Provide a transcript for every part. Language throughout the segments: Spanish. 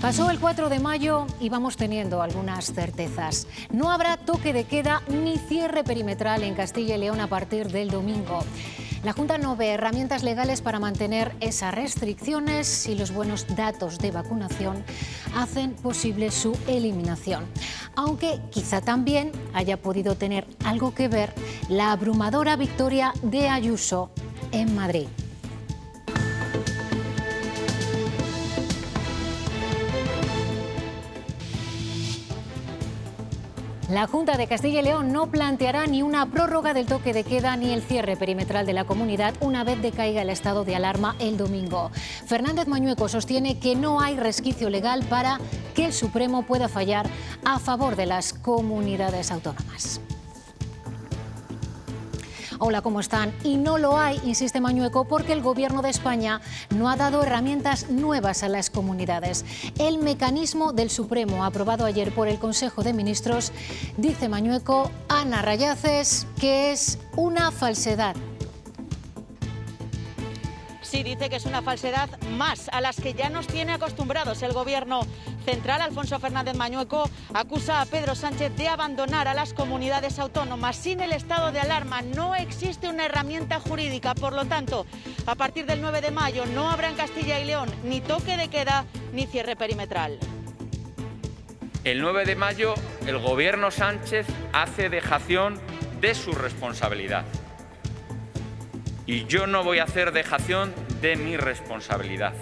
Pasó el 4 de mayo y vamos teniendo algunas certezas. No habrá toque de queda ni cierre perimetral en Castilla y León a partir del domingo. La Junta no ve herramientas legales para mantener esas restricciones si los buenos datos de vacunación hacen posible su eliminación. Aunque quizá también haya podido tener algo que ver la abrumadora victoria de Ayuso en Madrid. La Junta de Castilla y León no planteará ni una prórroga del toque de queda ni el cierre perimetral de la comunidad una vez decaiga el estado de alarma el domingo. Fernández Mañueco sostiene que no hay resquicio legal para que el Supremo pueda fallar a favor de las comunidades autónomas. Hola, ¿cómo están? Y no lo hay, insiste Mañueco, porque el Gobierno de España no ha dado herramientas nuevas a las comunidades. El mecanismo del Supremo, aprobado ayer por el Consejo de Ministros, dice Mañueco, Ana Rayaces, que es una falsedad. Sí, dice que es una falsedad más a las que ya nos tiene acostumbrados el Gobierno central. Alfonso Fernández Mañueco acusa a Pedro Sánchez de abandonar a las comunidades autónomas. Sin el estado de alarma no existe una herramienta jurídica, por lo tanto, a partir del 9 de mayo no habrá en Castilla y León ni toque de queda ni cierre perimetral. El 9 de mayo el Gobierno Sánchez hace dejación de su responsabilidad. Y yo no voy a hacer dejación de mi responsabilidad.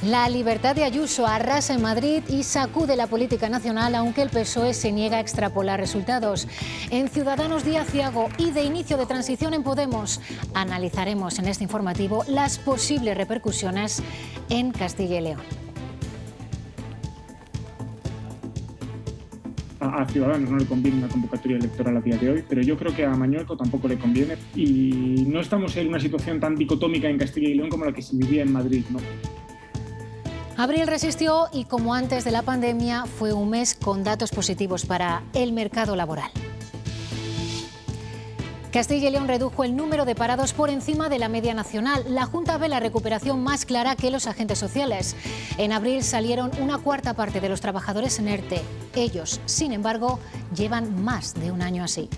La libertad de Ayuso arrasa en Madrid y sacude la política nacional, aunque el PSOE se niega a extrapolar resultados. En Ciudadanos día aciago y de inicio de transición en Podemos, analizaremos en este informativo las posibles repercusiones en Castilla y León. A Ciudadanos no le conviene una convocatoria electoral a día de hoy, pero yo creo que a Mañueco tampoco le conviene y no estamos en una situación tan dicotómica en Castilla y León como la que se vivía en Madrid, ¿no? Abril resistió y, como antes de la pandemia, fue un mes con datos positivos para el mercado laboral. Castilla y León redujo el número de parados por encima de la media nacional. La Junta ve la recuperación más clara que los agentes sociales. En abril salieron una cuarta parte de los trabajadores en ERTE. Ellos, sin embargo, llevan más de un año así.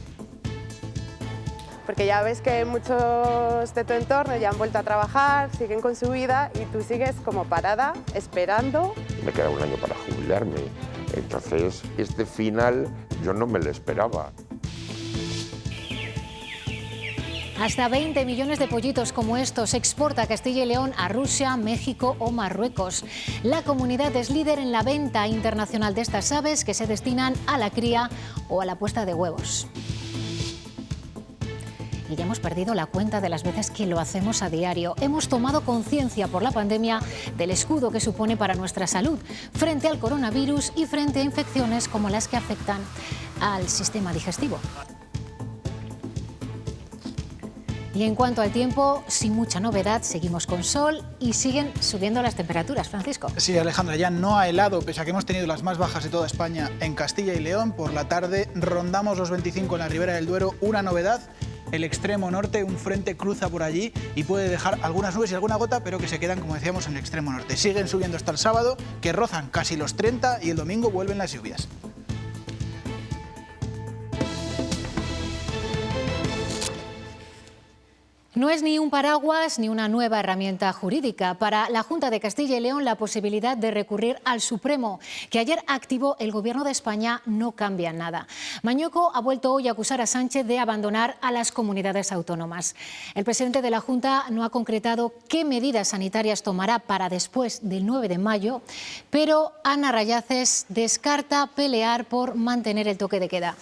Porque ya ves que muchos de tu entorno ya han vuelto a trabajar, siguen con su vida y tú sigues como parada, esperando. Me queda un año para jubilarme, entonces este final yo no me lo esperaba. Hasta 20 millones de pollitos como estos exporta Castilla y León a Rusia, México o Marruecos. La comunidad es líder en la venta internacional de estas aves que se destinan a la cría o a la puesta de huevos. Y ya hemos perdido la cuenta de las veces que lo hacemos a diario. Hemos tomado conciencia por la pandemia del escudo que supone para nuestra salud frente al coronavirus y frente a infecciones como las que afectan al sistema digestivo. Y en cuanto al tiempo, sin mucha novedad, seguimos con sol y siguen subiendo las temperaturas. Francisco. Sí, Alejandra, ya no ha helado, pese a que hemos tenido las más bajas de toda España en Castilla y León. Por la tarde rondamos los 25 en la Ribera del Duero. Una novedad, el extremo norte, un frente cruza por allí y puede dejar algunas nubes y alguna gota, pero que se quedan, como decíamos, en el extremo norte. Siguen subiendo hasta el sábado, que rozan casi los 30 y el domingo vuelven las lluvias. No es ni un paraguas ni una nueva herramienta jurídica. Para la Junta de Castilla y León, la posibilidad de recurrir al Supremo, que ayer activó el Gobierno de España, no cambia nada. Mañueco ha vuelto hoy a acusar a Sánchez de abandonar a las comunidades autónomas. El presidente de la Junta no ha concretado qué medidas sanitarias tomará para después del 9 de mayo, pero Ana Rayaces descarta pelear por mantener el toque de queda.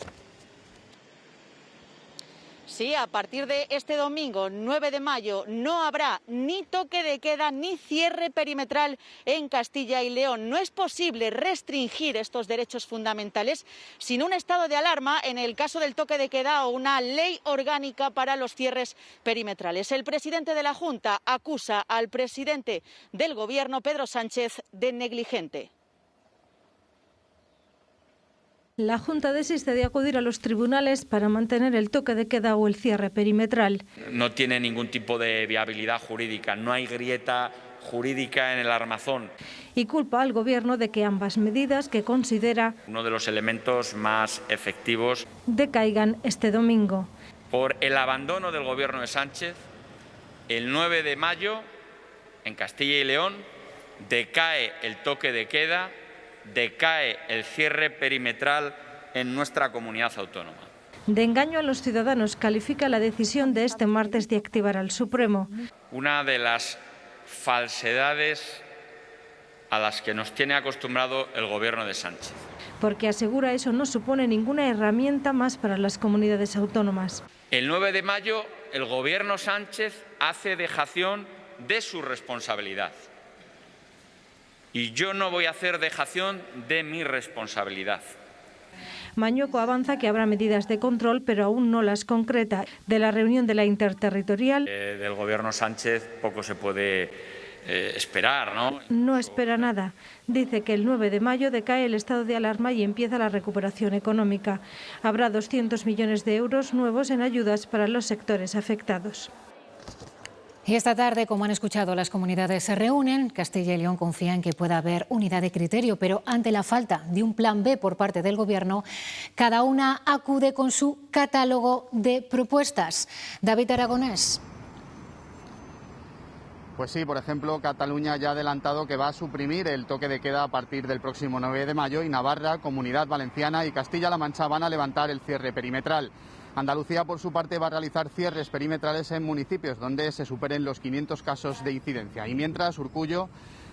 Sí, a partir de este domingo, 9 de mayo, no habrá ni toque de queda ni cierre perimetral en Castilla y León. No es posible restringir estos derechos fundamentales sin un estado de alarma en el caso del toque de queda o una ley orgánica para los cierres perimetrales. El presidente de la Junta acusa al presidente del Gobierno, Pedro Sánchez, de negligente. La Junta desiste de acudir a los tribunales para mantener el toque de queda o el cierre perimetral. No tiene ningún tipo de viabilidad jurídica, no hay grieta jurídica en el armazón. Y culpa al Gobierno de que ambas medidas, que considera Uno de los elementos más efectivos decaigan este domingo. por el abandono del Gobierno de Sánchez, el 9 de mayo, en Castilla y León, decae el toque de queda, decae el cierre perimetral en nuestra comunidad autónoma. De engaño a los ciudadanos califica la decisión de este martes de activar al Supremo. Una de las falsedades a las que nos tiene acostumbrado el Gobierno de Sánchez. Porque asegura eso no supone ninguna herramienta más para las comunidades autónomas. El 9 de mayo, el Gobierno Sánchez hace dejación de su responsabilidad. Y yo no voy a hacer dejación de mi responsabilidad. Mañueco avanza que habrá medidas de control, pero aún no las concreta. De la reunión de la interterritorial, Del Gobierno Sánchez poco se puede esperar, ¿no? no espera nada. Dice que el 9 de mayo decae el estado de alarma y empieza la recuperación económica. Habrá 200 millones de euros nuevos en ayudas para los sectores afectados. Y esta tarde, como han escuchado, las comunidades se reúnen. Castilla y León confía en que pueda haber unidad de criterio, pero ante la falta de un plan B por parte del Gobierno, cada una acude con su catálogo de propuestas. David Aragonés. Pues sí, por ejemplo, Cataluña ya ha adelantado que va a suprimir el toque de queda a partir del próximo 9 de mayo y Navarra, Comunidad Valenciana y Castilla-La Mancha van a levantar el cierre perimetral. Andalucía, por su parte, va a realizar cierres perimetrales en municipios donde se superen los 500 casos de incidencia. Y mientras, Urkullu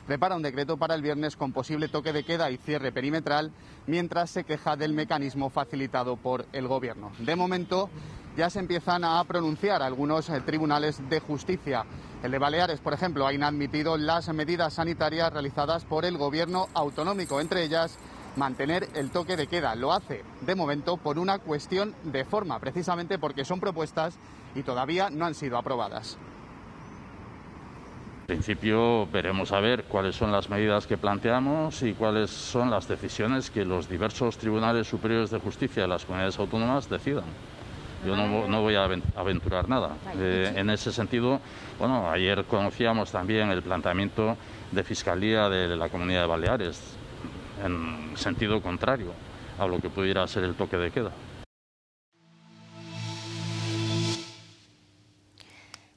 prepara un decreto para el viernes con posible toque de queda y cierre perimetral, mientras se queja del mecanismo facilitado por el Gobierno. De momento, ya se empiezan a pronunciar algunos tribunales de justicia. El de Baleares, por ejemplo, ha inadmitido las medidas sanitarias realizadas por el Gobierno autonómico, entre ellas mantener el toque de queda. Lo hace, de momento, por una cuestión de forma, precisamente porque son propuestas y todavía no han sido aprobadas. En principio veremos a ver cuáles son las medidas que planteamos y cuáles son las decisiones que los diversos tribunales superiores de justicia de las comunidades autónomas decidan. Yo no voy a aventurar nada. En ese sentido, bueno, ayer conocíamos también el planteamiento de Fiscalía de la Comunidad de Baleares, en sentido contrario a lo que pudiera ser el toque de queda.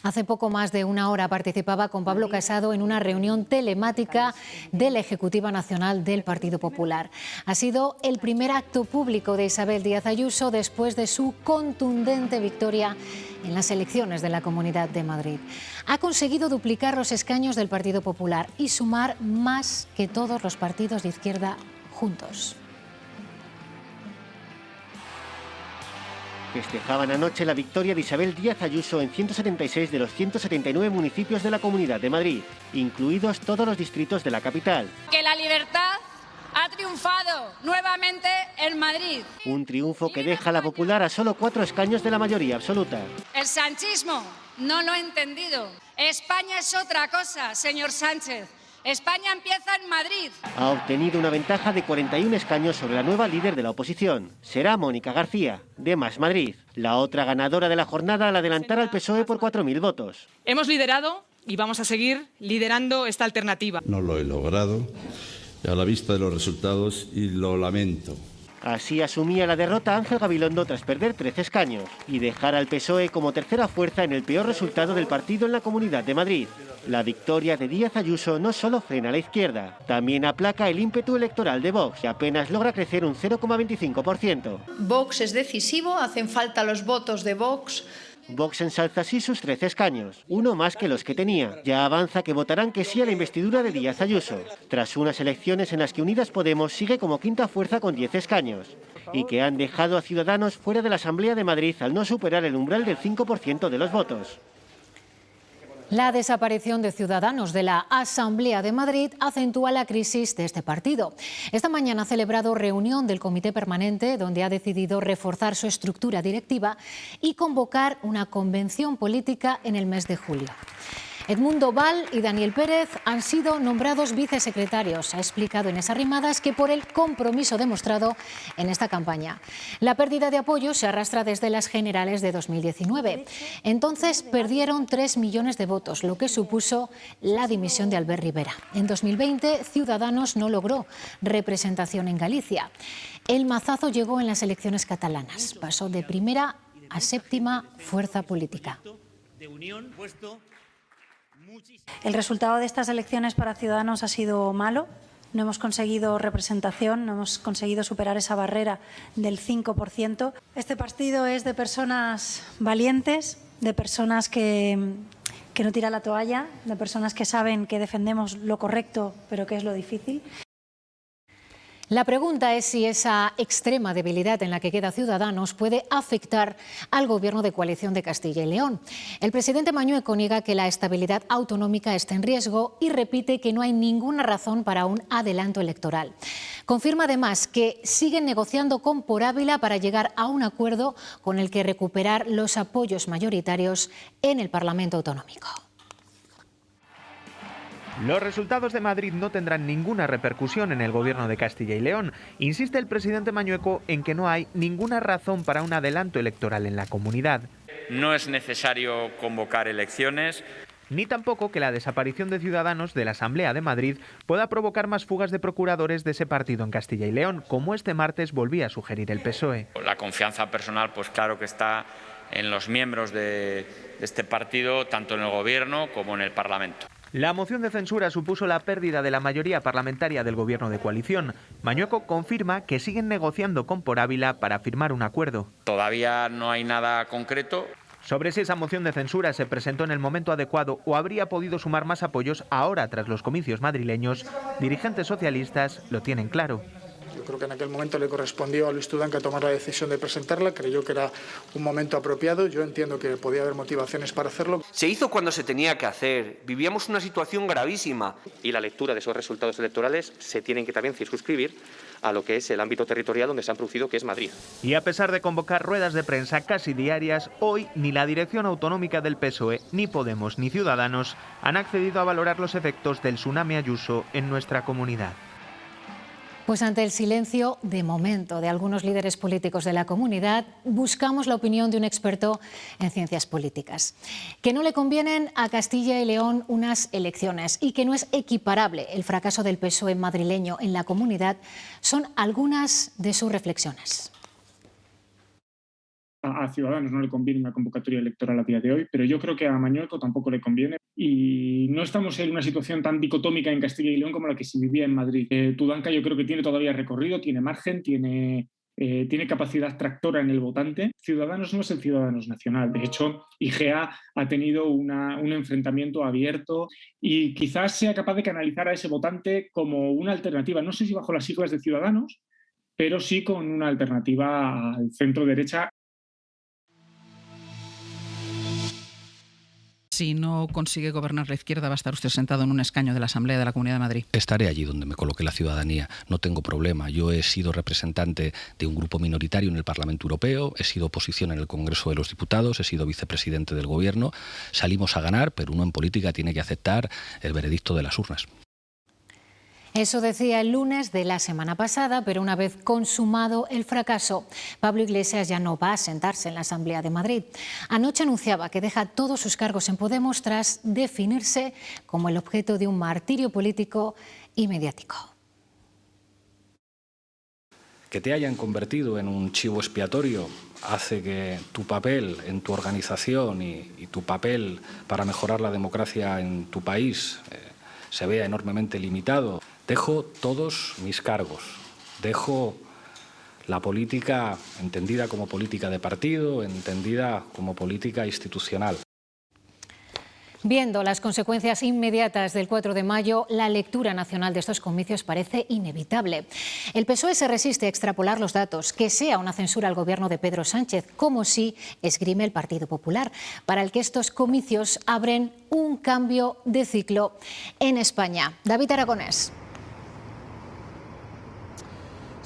Hace poco más de una hora participaba con Pablo Casado en una reunión telemática de la Ejecutiva Nacional del Partido Popular. Ha sido el primer acto público de Isabel Díaz Ayuso después de su contundente victoria en las elecciones de la Comunidad de Madrid. Ha conseguido duplicar los escaños del Partido Popular y sumar más que todos los partidos de izquierda juntos. Festejaban anoche la victoria de Isabel Díaz Ayuso en 176 de los 179 municipios de la Comunidad de Madrid, incluidos todos los distritos de la capital. Que la libertad ha triunfado nuevamente en Madrid. Un triunfo que deja a la Popular a solo 4 escaños de la mayoría absoluta. El sanchismo no lo ha entendido. España es otra cosa, señor Sánchez. España empieza en Madrid. Ha obtenido una ventaja de 41 escaños sobre la nueva líder de la oposición. Será Mónica García, de Más Madrid, la otra ganadora de la jornada al adelantar al PSOE por 4.000 votos. Hemos liderado y vamos a seguir liderando esta alternativa. No lo he logrado a la vista de los resultados y lo lamento. Así asumía la derrota Ángel Gabilondo tras perder 13 escaños y dejar al PSOE como tercera fuerza en el peor resultado del partido en la Comunidad de Madrid. La victoria de Díaz Ayuso no solo frena a la izquierda, también aplaca el ímpetu electoral de Vox, que apenas logra crecer un 0,25%. Vox es decisivo, hacen falta los votos de Vox. Vox ensalza así sus 13 escaños, uno más que los que tenía. Ya avanza que votarán que sí a la investidura de Díaz Ayuso, tras unas elecciones en las que Unidas Podemos sigue como quinta fuerza con 10 escaños, y que han dejado a Ciudadanos fuera de la Asamblea de Madrid al no superar el umbral del 5% de los votos. La desaparición de Ciudadanos de la Asamblea de Madrid acentúa la crisis de este partido. Esta mañana ha celebrado reunión del Comité Permanente, donde ha decidido reforzar su estructura directiva y convocar una convención política en el mes de julio. Edmundo Val y Daniel Pérez han sido nombrados vicesecretarios. Ha explicado Inés Arrimadas que por el compromiso demostrado en esta campaña. La pérdida de apoyo se arrastra desde las generales de 2019. Entonces perdieron 3 millones de votos, lo que supuso la dimisión de Albert Rivera. En 2020, Ciudadanos no logró representación en Galicia. El mazazo llegó en las elecciones catalanas. Pasó de primera a séptima fuerza política. El resultado de estas elecciones para Ciudadanos ha sido malo. No hemos conseguido representación, no hemos conseguido superar esa barrera del 5%. Este partido es de personas valientes, de personas que no tiran la toalla, de personas que saben que defendemos lo correcto, pero que es lo difícil. La pregunta es si esa extrema debilidad en la que queda Ciudadanos puede afectar al Gobierno de coalición de Castilla y León. El presidente Mañueco niega que la estabilidad autonómica esté en riesgo y repite que no hay ninguna razón para un adelanto electoral. Confirma además que siguen negociando con Por Ávila para llegar a un acuerdo con el que recuperar los apoyos mayoritarios en el Parlamento Autonómico. Los resultados de Madrid no tendrán ninguna repercusión en el Gobierno de Castilla y León. Insiste el presidente Mañueco en que no hay ninguna razón para un adelanto electoral en la comunidad. No es necesario convocar elecciones. Ni tampoco que la desaparición de Ciudadanos de la Asamblea de Madrid pueda provocar más fugas de procuradores de ese partido en Castilla y León, como este martes volvía a sugerir el PSOE. La confianza personal, pues claro que está en los miembros de este partido, tanto en el Gobierno como en el Parlamento. La moción de censura supuso la pérdida de la mayoría parlamentaria del Gobierno de coalición. Mañueco confirma que siguen negociando con Por Ávila para firmar un acuerdo. Todavía no hay nada concreto. Sobre si esa moción de censura se presentó en el momento adecuado o habría podido sumar más apoyos ahora tras los comicios madrileños, dirigentes socialistas lo tienen claro. Yo creo que en aquel momento le correspondió a Luis Tudanca tomar la decisión de presentarla, creyó que era un momento apropiado, yo entiendo que podía haber motivaciones para hacerlo. Se hizo cuando se tenía que hacer, vivíamos una situación gravísima. Y la lectura de esos resultados electorales se tienen que también circunscribir a lo que es el ámbito territorial donde se han producido, que es Madrid. Y a pesar de convocar ruedas de prensa casi diarias, hoy ni la dirección autonómica del PSOE, ni Podemos, ni Ciudadanos han accedido a valorar los efectos del tsunami Ayuso en nuestra comunidad. Pues ante el silencio, de momento, de algunos líderes políticos de la comunidad, buscamos la opinión de un experto en ciencias políticas. Que no le convienen a Castilla y León unas elecciones y que no es equiparable el fracaso del PSOE madrileño en la comunidad son algunas de sus reflexiones. A Ciudadanos no le conviene una convocatoria electoral a día de hoy, pero yo creo que a Mañueco tampoco le conviene. Y no estamos en una situación tan dicotómica en Castilla y León como la que se vivía en Madrid. Tudanca yo creo que tiene todavía recorrido, tiene margen, tiene capacidad tractora en el votante. Ciudadanos no es el Ciudadanos nacional. De hecho, IGEA ha tenido un enfrentamiento abierto y quizás sea capaz de canalizar a ese votante como una alternativa. No sé si bajo las siglas de Ciudadanos, pero sí con una alternativa al centro-derecha. Si no consigue gobernar la izquierda, va a estar usted sentado en un escaño de la Asamblea de la Comunidad de Madrid. Estaré allí donde me coloque la ciudadanía, no tengo problema. Yo he sido representante de un grupo minoritario en el Parlamento Europeo, he sido oposición en el Congreso de los Diputados, he sido vicepresidente del Gobierno. Salimos a ganar, pero uno en política tiene que aceptar el veredicto de las urnas. Eso decía el lunes de la semana pasada, pero una vez consumado el fracaso, Pablo Iglesias ya no va a sentarse en la Asamblea de Madrid. Anoche anunciaba que deja todos sus cargos en Podemos tras definirse como el objeto de un martirio político y mediático. Que te hayan convertido en un chivo expiatorio hace que tu papel en tu organización y tu papel para mejorar la democracia en tu país se vea enormemente limitado. Dejo todos mis cargos, dejo la política entendida como política de partido, entendida como política institucional. Viendo las consecuencias inmediatas del 4 de mayo, la lectura nacional de estos comicios parece inevitable. El PSOE se resiste a extrapolar los datos, que sea una censura al gobierno de Pedro Sánchez, como sí esgrime el Partido Popular, para el que estos comicios abren un cambio de ciclo en España. David Aragonés.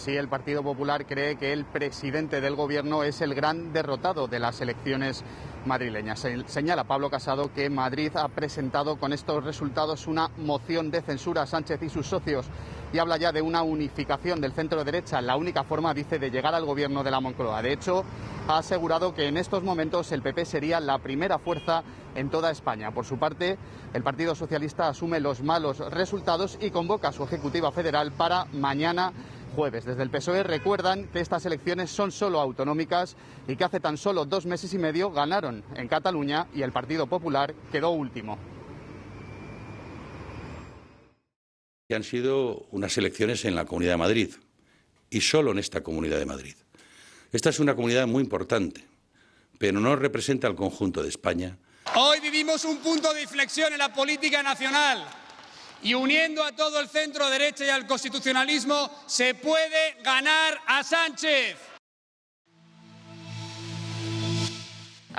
Así, el Partido Popular cree que el presidente del Gobierno es el gran derrotado de las elecciones madrileñas. Señala Pablo Casado que Madrid ha presentado con estos resultados una moción de censura a Sánchez y sus socios y habla ya de una unificación del centro derecha, la única forma, dice, de llegar al gobierno de la Moncloa. De hecho, ha asegurado que en estos momentos el PP sería la primera fuerza en toda España. Por su parte, el Partido Socialista asume los malos resultados y convoca a su Ejecutiva Federal para mañana jueves. Desde el PSOE recuerdan que estas elecciones son solo autonómicas y que hace tan solo 2 meses y medio ganaron en Cataluña y el Partido Popular quedó último. Han sido unas elecciones en la Comunidad de Madrid y solo en esta Comunidad de Madrid. Esta es una comunidad muy importante, pero no representa al conjunto de España. Hoy vivimos un punto de inflexión en la política nacional y uniendo a todo el centro derecha y al constitucionalismo se puede ganar a Sánchez.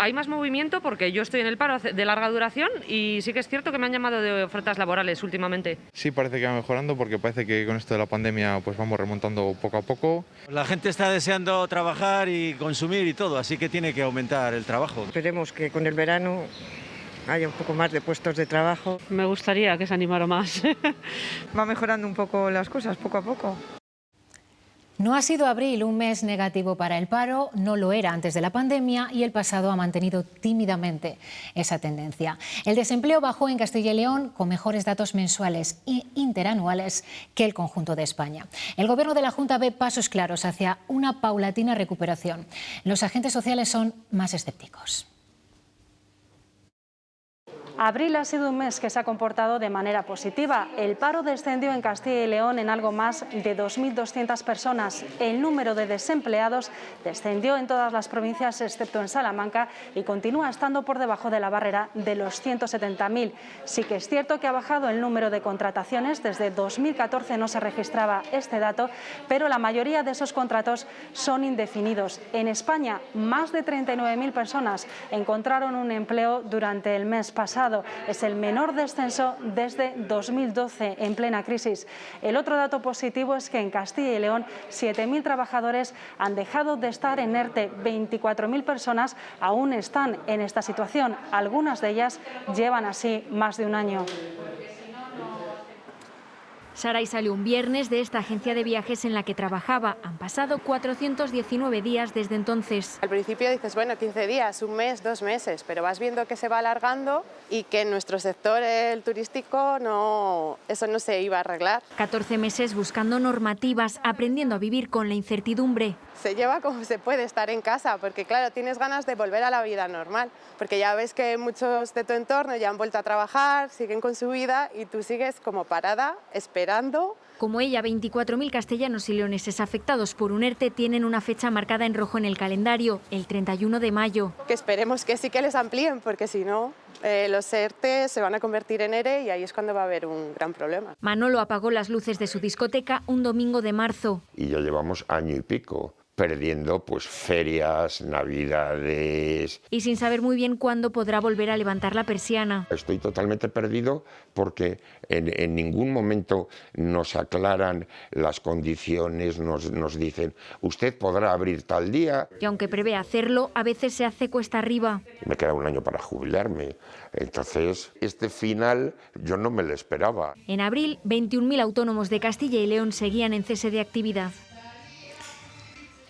Hay más movimiento porque yo estoy en el paro de larga duración y sí que es cierto que me han llamado de ofertas laborales últimamente. Sí, parece que va mejorando porque parece que con esto de la pandemia pues vamos remontando poco a poco. La gente está deseando trabajar y consumir y todo, así que tiene que aumentar el trabajo. Esperemos que con el verano haya un poco más de puestos de trabajo. Me gustaría que se animara más. Va mejorando un poco las cosas poco a poco. No ha sido abril un mes negativo para el paro, no lo era antes de la pandemia y el pasado ha mantenido tímidamente esa tendencia. El desempleo bajó en Castilla y León con mejores datos mensuales e interanuales que el conjunto de España. El Gobierno de la Junta ve pasos claros hacia una paulatina recuperación. Los agentes sociales son más escépticos. Abril ha sido un mes que se ha comportado de manera positiva. El paro descendió en Castilla y León en algo más de 2.200 personas. El número de desempleados descendió en todas las provincias excepto en Salamanca y continúa estando por debajo de la barrera de los 170.000. Sí que es cierto que ha bajado el número de contrataciones. Desde 2014 no se registraba este dato, pero la mayoría de esos contratos son indefinidos. En España, más de 39.000 personas encontraron un empleo durante el mes pasado. Es el menor descenso desde 2012, en plena crisis. El otro dato positivo es que en Castilla y León 7.000 trabajadores han dejado de estar en ERTE. 24.000 personas aún están en esta situación. Algunas de ellas llevan así más de un año. Saray salió un viernes de esta agencia de viajes en la que trabajaba. Han pasado 419 días desde entonces. Al principio dices, bueno, 15 días, un mes, 2 meses, pero vas viendo que se va alargando y que en nuestro sector, el turístico, eso no se iba a arreglar. 14 meses buscando normativas, aprendiendo a vivir con la incertidumbre. Se lleva como se puede estar en casa, porque claro, tienes ganas de volver a la vida normal, porque ya ves que muchos de tu entorno ya han vuelto a trabajar, siguen con su vida y tú sigues como parada, esperando. Como ella, 24.000 castellanos y leoneses afectados por un ERTE tienen una fecha marcada en rojo en el calendario, el 31 de mayo. Que esperemos que sí que les amplíen, porque si no, los ERTE se van a convertir en ERE y ahí es cuando va a haber un gran problema. Manolo apagó las luces de su discoteca un domingo de marzo. Y ya llevamos año y pico perdiendo pues ferias, navidades. Y sin saber muy bien cuándo podrá volver a levantar la persiana. Estoy totalmente perdido porque en ningún momento nos aclaran las condiciones, nos dicen, usted podrá abrir tal día. Y aunque prevé hacerlo, a veces se hace cuesta arriba. Me queda un año para jubilarme, entonces este final yo no me lo esperaba. En abril, 21.000 autónomos de Castilla y León seguían en cese de actividad.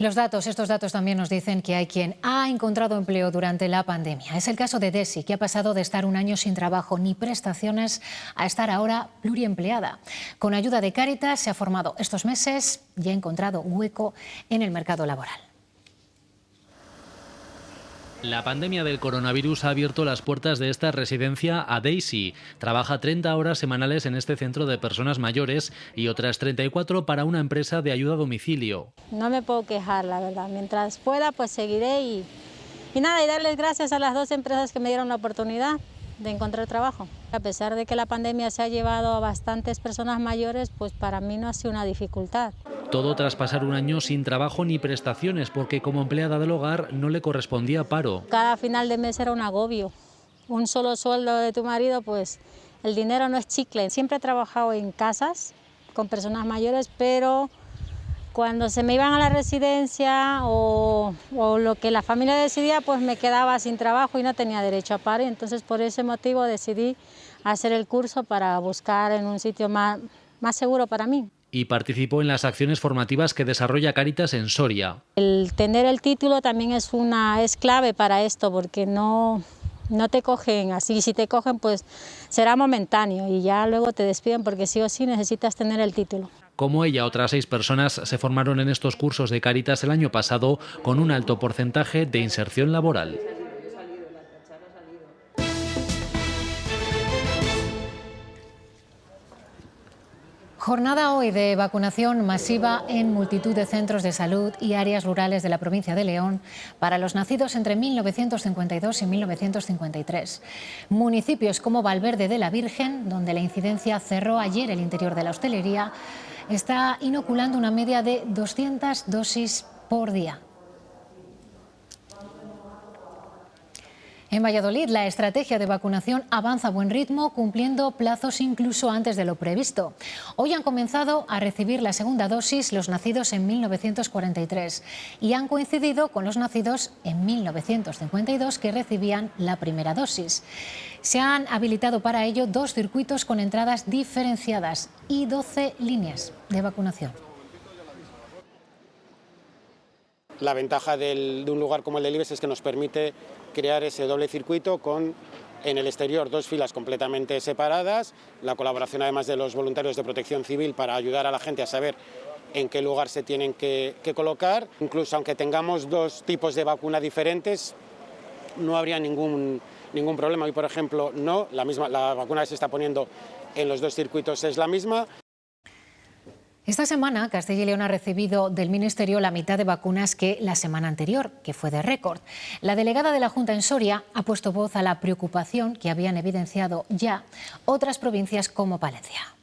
Estos datos también nos dicen que hay quien ha encontrado empleo durante la pandemia. Es el caso de Desi, que ha pasado de estar un año sin trabajo ni prestaciones a estar ahora pluriempleada. Con ayuda de Cáritas se ha formado estos meses y ha encontrado hueco en el mercado laboral. La pandemia del coronavirus ha abierto las puertas de esta residencia a Daisy. Trabaja 30 horas semanales en este centro de personas mayores y otras 34 para una empresa de ayuda a domicilio. No me puedo quejar, la verdad. Mientras pueda, pues seguiré y nada, y darles gracias a las 2 empresas que me dieron la oportunidad de encontrar trabajo. A pesar de que la pandemia se ha llevado a bastantes personas mayores, pues para mí no ha sido una dificultad. Todo tras pasar un año sin trabajo ni prestaciones, porque como empleada del hogar no le correspondía paro. Cada final de mes era un agobio. Un solo sueldo de tu marido, pues el dinero no es chicle. Siempre he trabajado en casas con personas mayores, pero Cuando se me iban a la residencia o lo que la familia decidía, pues me quedaba sin trabajo y no tenía derecho a paro. Entonces por ese motivo decidí hacer el curso para buscar en un sitio más seguro para mí. Y participó en las acciones formativas que desarrolla Cáritas en Soria. El tener el título también es clave para esto, porque no te cogen así. Si te cogen, pues será momentáneo y ya luego te despiden, porque sí o sí necesitas tener el título. Como ella, otras 6 personas se formaron en estos cursos de Cáritas el año pasado con un alto porcentaje de inserción laboral. Jornada hoy de vacunación masiva en multitud de centros de salud y áreas rurales de la provincia de León para los nacidos entre 1952 y 1953. Municipios como Valverde de la Virgen, donde la incidencia cerró ayer el interior de la hostelería, está inoculando una media de 200 dosis por día. En Valladolid, la estrategia de vacunación avanza a buen ritmo, cumpliendo plazos incluso antes de lo previsto. Hoy han comenzado a recibir la segunda dosis los nacidos en 1943 y han coincidido con los nacidos en 1952 que recibían la primera dosis. Se han habilitado para ello 2 circuitos con entradas diferenciadas y 12 líneas de vacunación. La ventaja de un lugar como el de Libes es que nos permite crear ese doble circuito con en el exterior 2 filas completamente separadas, la colaboración además de los voluntarios de Protección Civil para ayudar a la gente a saber en qué lugar se tienen que colocar. Incluso aunque tengamos 2 tipos de vacuna diferentes, no habría ningún problema. Hoy, por ejemplo, no, la vacuna que se está poniendo en los 2 circuitos es la misma. Esta semana, Castilla y León ha recibido del Ministerio la mitad de vacunas que la semana anterior, que fue de récord. La delegada de la Junta en Soria ha puesto voz a la preocupación que habían evidenciado ya otras provincias como Palencia.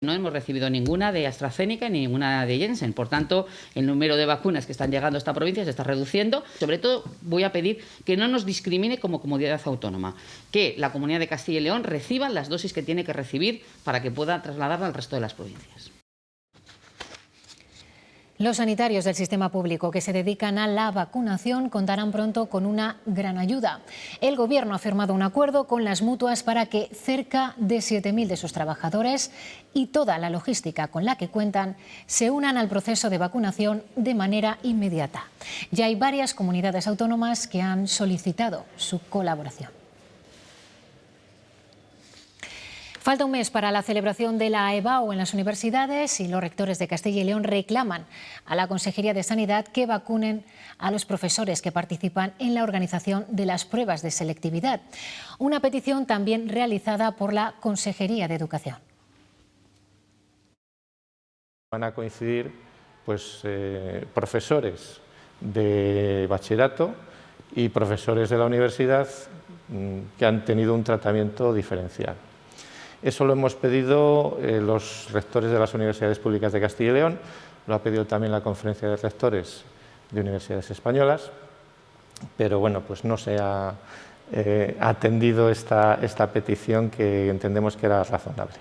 No hemos recibido ninguna de AstraZeneca ni ninguna de Janssen. Por tanto, el número de vacunas que están llegando a esta provincia se está reduciendo. Sobre todo, voy a pedir que no nos discrimine como comunidad autónoma, que la Comunidad de Castilla y León reciba las dosis que tiene que recibir para que pueda trasladarla al resto de las provincias. Los sanitarios del sistema público que se dedican a la vacunación contarán pronto con una gran ayuda. El Gobierno ha firmado un acuerdo con las mutuas para que cerca de 7.000 de sus trabajadores y toda la logística con la que cuentan se unan al proceso de vacunación de manera inmediata. Ya hay varias comunidades autónomas que han solicitado su colaboración. Falta un mes para la celebración de la EBAU en las universidades y los rectores de Castilla y León reclaman a la Consejería de Sanidad que vacunen a los profesores que participan en la organización de las pruebas de selectividad. Una petición también realizada por la Consejería de Educación. Van a coincidir profesores de bachillerato y profesores de la universidad que han tenido un tratamiento diferencial. Eso lo hemos pedido los rectores de las universidades públicas de Castilla y León, lo ha pedido también la Conferencia de Rectores de Universidades Españolas, pero bueno, pues no se ha atendido esta petición que entendemos que era razonable.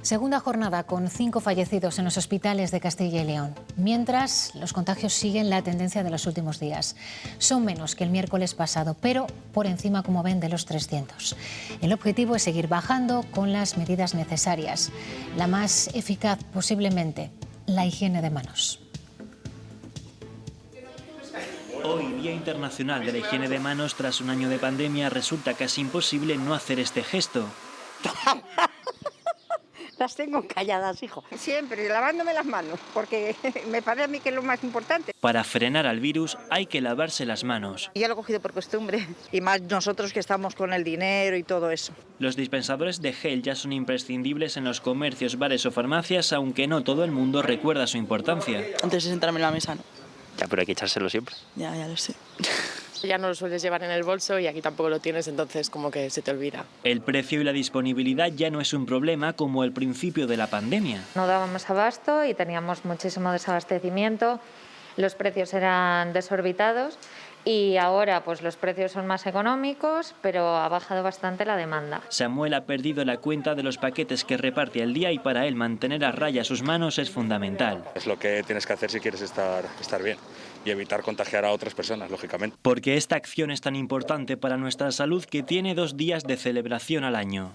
Segunda jornada con 5 fallecidos en los hospitales de Castilla y León. Mientras, los contagios siguen la tendencia de los últimos días. Son menos que el miércoles pasado, pero por encima, como ven, de los 300. El objetivo es seguir bajando con las medidas necesarias. La más eficaz, posiblemente, la higiene de manos. Hoy, Día Internacional de la Higiene de Manos, tras un año de pandemia, resulta casi imposible no hacer este gesto. Las tengo calladas, hijo. Siempre lavándome las manos, porque me parece a mí que es lo más importante. Para frenar al virus hay que lavarse las manos. Ya lo he cogido por costumbre. Y más nosotros que estamos con el dinero y todo eso. Los dispensadores de gel ya son imprescindibles en los comercios, bares o farmacias, aunque no todo el mundo recuerda su importancia. Antes de sentarme en la mesa, ¿no? Ya, pero hay que echárselo siempre. Ya lo sé. Ya no lo sueles llevar en el bolso y aquí tampoco lo tienes, entonces como que se te olvida. El precio y la disponibilidad ya no es un problema como al principio de la pandemia. No dábamos abasto y teníamos muchísimo desabastecimiento, los precios eran desorbitados y ahora pues los precios son más económicos, pero ha bajado bastante la demanda. Samuel ha perdido la cuenta de los paquetes que reparte al día y para él mantener a raya sus manos es fundamental. Es lo que tienes que hacer si quieres estar bien y evitar contagiar a otras personas, lógicamente. Porque esta acción es tan importante para nuestra salud que tiene 2 días de celebración al año.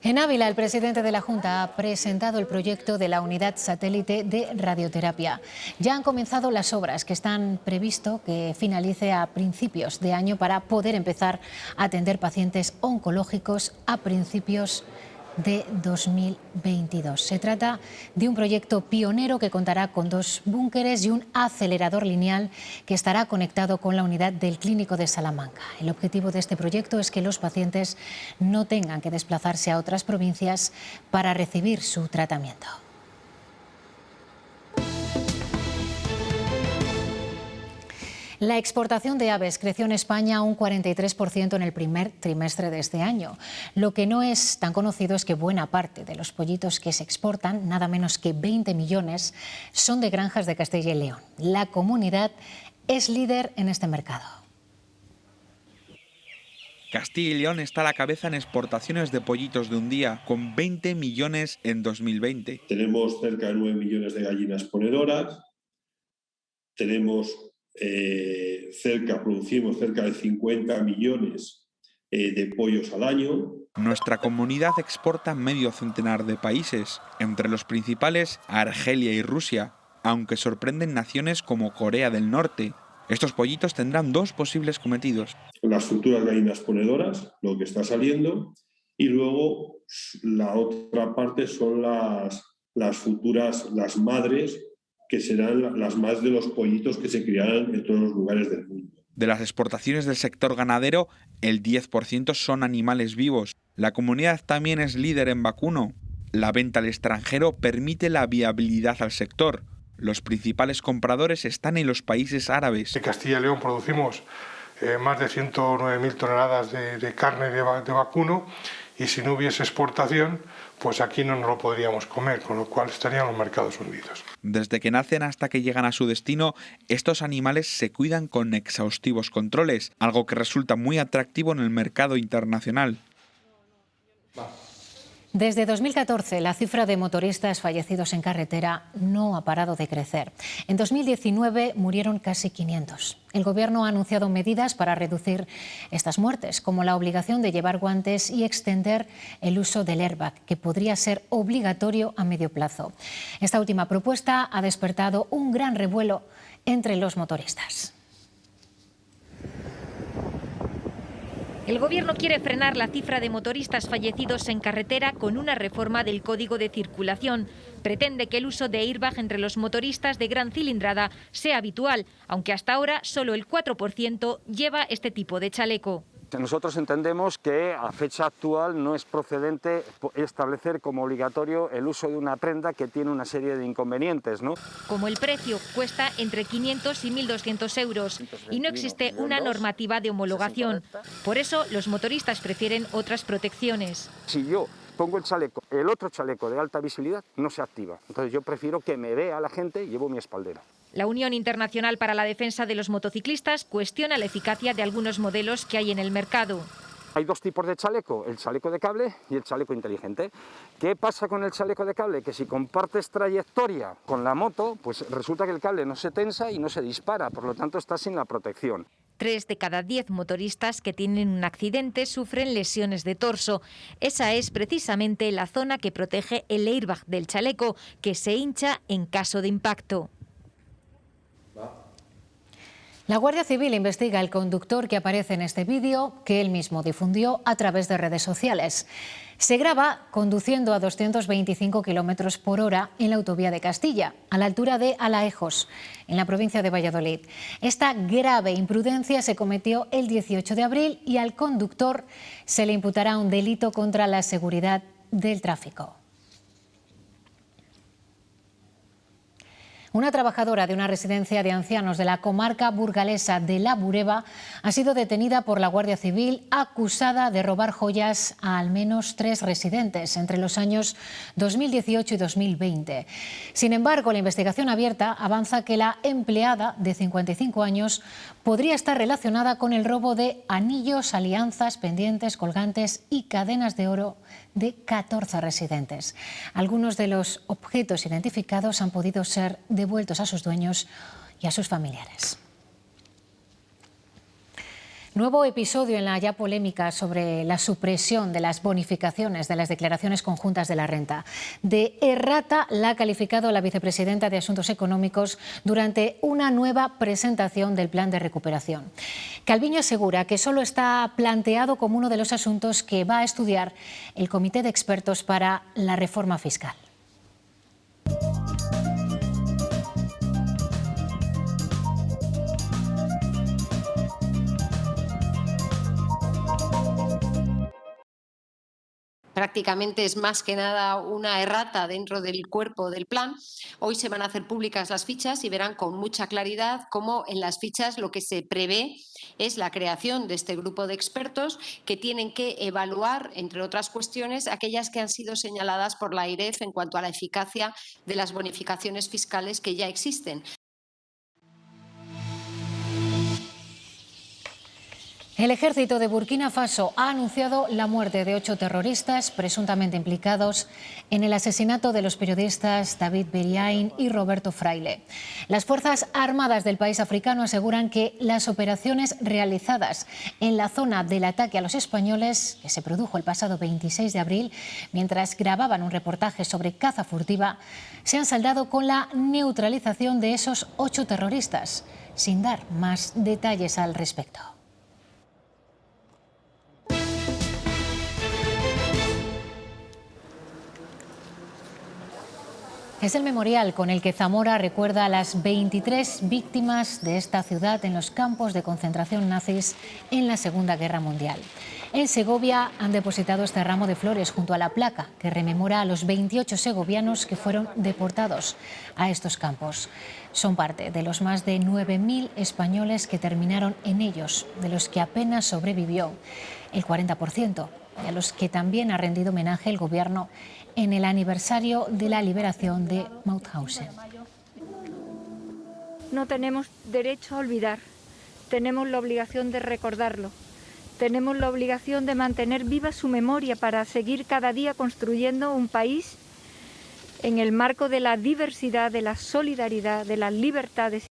En Ávila, el presidente de la Junta ha presentado el proyecto de la unidad satélite de radioterapia. Ya han comenzado las obras que están previsto que finalice a principios de año para poder empezar a atender pacientes oncológicos a principios de 2022. Se trata de un proyecto pionero que contará con 2 búnkeres y un acelerador lineal que estará conectado con la unidad del Clínico de Salamanca. El objetivo de este proyecto es que los pacientes no tengan que desplazarse a otras provincias para recibir su tratamiento. La exportación de aves creció en España un 43% en el primer trimestre de este año. Lo que no es tan conocido es que buena parte de los pollitos que se exportan, nada menos que 20 millones, son de granjas de Castilla y León. La comunidad es líder en este mercado. Castilla y León está a la cabeza en exportaciones de pollitos de un día, con 20 millones en 2020. Tenemos cerca de 9 millones de gallinas ponedoras, producimos cerca de 50 millones de pollos al año. Nuestra comunidad exporta medio centenar de países, entre los principales Argelia y Rusia, aunque sorprenden naciones como Corea del Norte. Estos pollitos tendrán 2 posibles cometidos. Las futuras gallinas ponedoras, lo que está saliendo, y luego la otra parte son las futuras, las madres, que serán las más de los pollitos que se criarán en todos los lugares del mundo. De las exportaciones del sector ganadero, el 10% son animales vivos. La comunidad también es líder en vacuno. La venta al extranjero permite la viabilidad al sector. Los principales compradores están en los países árabes. En Castilla y León producimos más de 109.000 toneladas de carne de vacuno, y si no hubiese exportación, pues aquí no nos lo podríamos comer, con lo cual estarían los mercados hundidos. Desde que nacen hasta que llegan a su destino, estos animales se cuidan con exhaustivos controles, algo que resulta muy atractivo en el mercado internacional. Desde 2014, la cifra de motoristas fallecidos en carretera no ha parado de crecer. En 2019 murieron casi 500. El Gobierno ha anunciado medidas para reducir estas muertes, como la obligación de llevar guantes y extender el uso del airbag, que podría ser obligatorio a medio plazo. Esta última propuesta ha despertado un gran revuelo entre los motoristas. El Gobierno quiere frenar la cifra de motoristas fallecidos en carretera con una reforma del Código de Circulación. Pretende que el uso de airbag entre los motoristas de gran cilindrada sea habitual, aunque hasta ahora solo el 4% lleva este tipo de chaleco. Nosotros entendemos que a fecha actual no es procedente establecer como obligatorio el uso de una prenda que tiene una serie de inconvenientes, ¿no? Como el precio cuesta entre 500 y 1.200 euros y no existe una normativa de homologación. Por eso los motoristas prefieren otras protecciones. Si yo pongo el otro chaleco de alta visibilidad no se activa. Entonces yo prefiero que me vea la gente y llevo mi espaldera. La Unión Internacional para la Defensa de los Motociclistas cuestiona la eficacia de algunos modelos que hay en el mercado. Hay 2 tipos de chaleco, el chaleco de cable y el chaleco inteligente. ¿Qué pasa con el chaleco de cable? Que si compartes trayectoria con la moto, pues resulta que el cable no se tensa y no se dispara, por lo tanto está sin la protección. 3 de cada 10 motoristas que tienen un accidente sufren lesiones de torso. Esa es precisamente la zona que protege el airbag del chaleco, que se hincha en caso de impacto. La Guardia Civil investiga al conductor que aparece en este vídeo, que él mismo difundió a través de redes sociales. Se graba conduciendo a 225 km por hora en la autovía de Castilla, a la altura de Alaejos, en la provincia de Valladolid. Esta grave imprudencia se cometió el 18 de abril y al conductor se le imputará un delito contra la seguridad del tráfico. Una trabajadora de una residencia de ancianos de la comarca burgalesa de La Bureba ha sido detenida por la Guardia Civil acusada de robar joyas a al menos 3 residentes entre los años 2018 y 2020. Sin embargo, la investigación abierta avanza que la empleada de 55 años podría estar relacionada con el robo de anillos, alianzas, pendientes, colgantes y cadenas de oro de 14 residentes. Algunos de los objetos identificados han podido ser devueltos a sus dueños y a sus familiares. Nuevo episodio en la ya polémica sobre la supresión de las bonificaciones de las declaraciones conjuntas de la renta. De errata la ha calificado la vicepresidenta de Asuntos Económicos durante una nueva presentación del plan de recuperación. Calviño asegura que solo está planteado como uno de los asuntos que va a estudiar el Comité de Expertos para la Reforma Fiscal. Prácticamente es más que nada una errata dentro del cuerpo del plan. Hoy se van a hacer públicas las fichas y verán con mucha claridad cómo en las fichas lo que se prevé es la creación de este grupo de expertos que tienen que evaluar, entre otras cuestiones, aquellas que han sido señaladas por la AIREF en cuanto a la eficacia de las bonificaciones fiscales que ya existen. El ejército de Burkina Faso ha anunciado la muerte de 8 terroristas presuntamente implicados en el asesinato de los periodistas David Beriain y Roberto Fraile. Las Fuerzas Armadas del país africano aseguran que las operaciones realizadas en la zona del ataque a los españoles, que se produjo el pasado 26 de abril, mientras grababan un reportaje sobre caza furtiva, se han saldado con la neutralización de esos 8 terroristas, sin dar más detalles al respecto. Es el memorial con el que Zamora recuerda a las 23 víctimas de esta ciudad en los campos de concentración nazis en la Segunda Guerra Mundial. En Segovia han depositado este ramo de flores junto a la placa que rememora a los 28 segovianos que fueron deportados a estos campos. Son parte de los más de 9.000 españoles que terminaron en ellos, de los que apenas sobrevivió el 40%, y a los que también ha rendido homenaje el Gobierno en el aniversario de la liberación de Mauthausen. No tenemos derecho a olvidar, tenemos la obligación de recordarlo, tenemos la obligación de mantener viva su memoria para seguir cada día construyendo un país en el marco de la diversidad, de la solidaridad, de las libertades.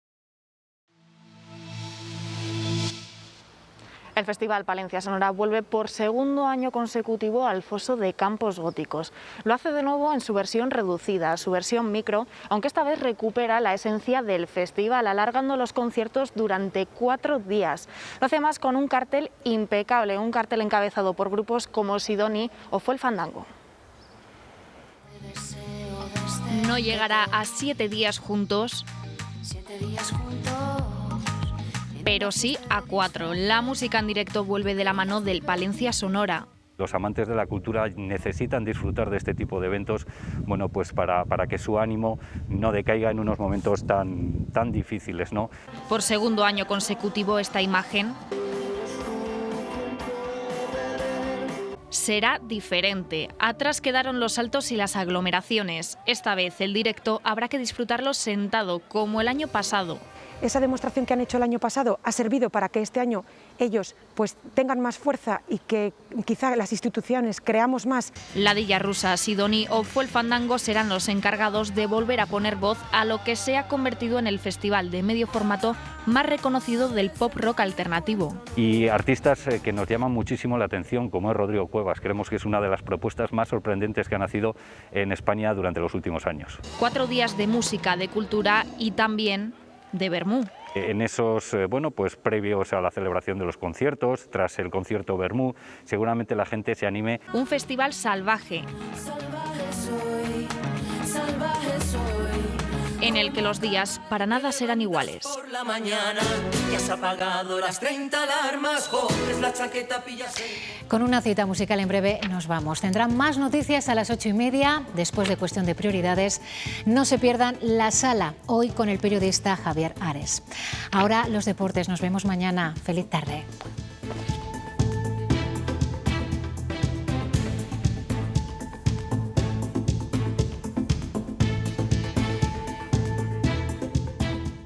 El Festival Palencia Sonora vuelve por segundo año consecutivo al Foso de Campos Góticos. Lo hace de nuevo en su versión reducida, su versión micro, aunque esta vez recupera la esencia del festival, alargando los conciertos durante 4 días. Lo hace más con un cartel impecable, un cartel encabezado por grupos como Sidoni o Fue el Fandango. No llegará a 7 días juntos, pero sí a 4. La música en directo vuelve de la mano del Palencia Sonora. Los amantes de la cultura necesitan disfrutar de este tipo de eventos, bueno, pues para que su ánimo no decaiga en unos momentos tan difíciles, ¿no? Por segundo año consecutivo esta imagen será diferente. Atrás quedaron los saltos y las aglomeraciones. Esta vez el directo habrá que disfrutarlo sentado, como el año pasado. Esa demostración que han hecho el año pasado ha servido para que este año ellos pues tengan más fuerza y que quizá las instituciones creamos más. Ladilla Rusa, Sidoni o Fue el Fandango serán los encargados de volver a poner voz a lo que se ha convertido en el festival de medio formato más reconocido del pop rock alternativo. Y artistas que nos llaman muchísimo la atención, como es Rodrigo Cuevas. Creemos que es una de las propuestas más sorprendentes que ha nacido en España durante los últimos años. 4 días de música, de cultura y también de vermú. En esos, bueno, pues previos a la celebración de los conciertos, tras el concierto vermú, seguramente la gente se anime. Un festival salvaje. en el que los días para nada serán iguales. Por la mañana, ya has apagado las 30 alarmas, coges la chaqueta, pillas el... Con una cita musical en breve nos vamos. Tendrán más noticias a las 8:30, después de Cuestión de Prioridades. No se pierdan La Sala, hoy con el periodista Javier Ares. Ahora los deportes, nos vemos mañana. Feliz tarde.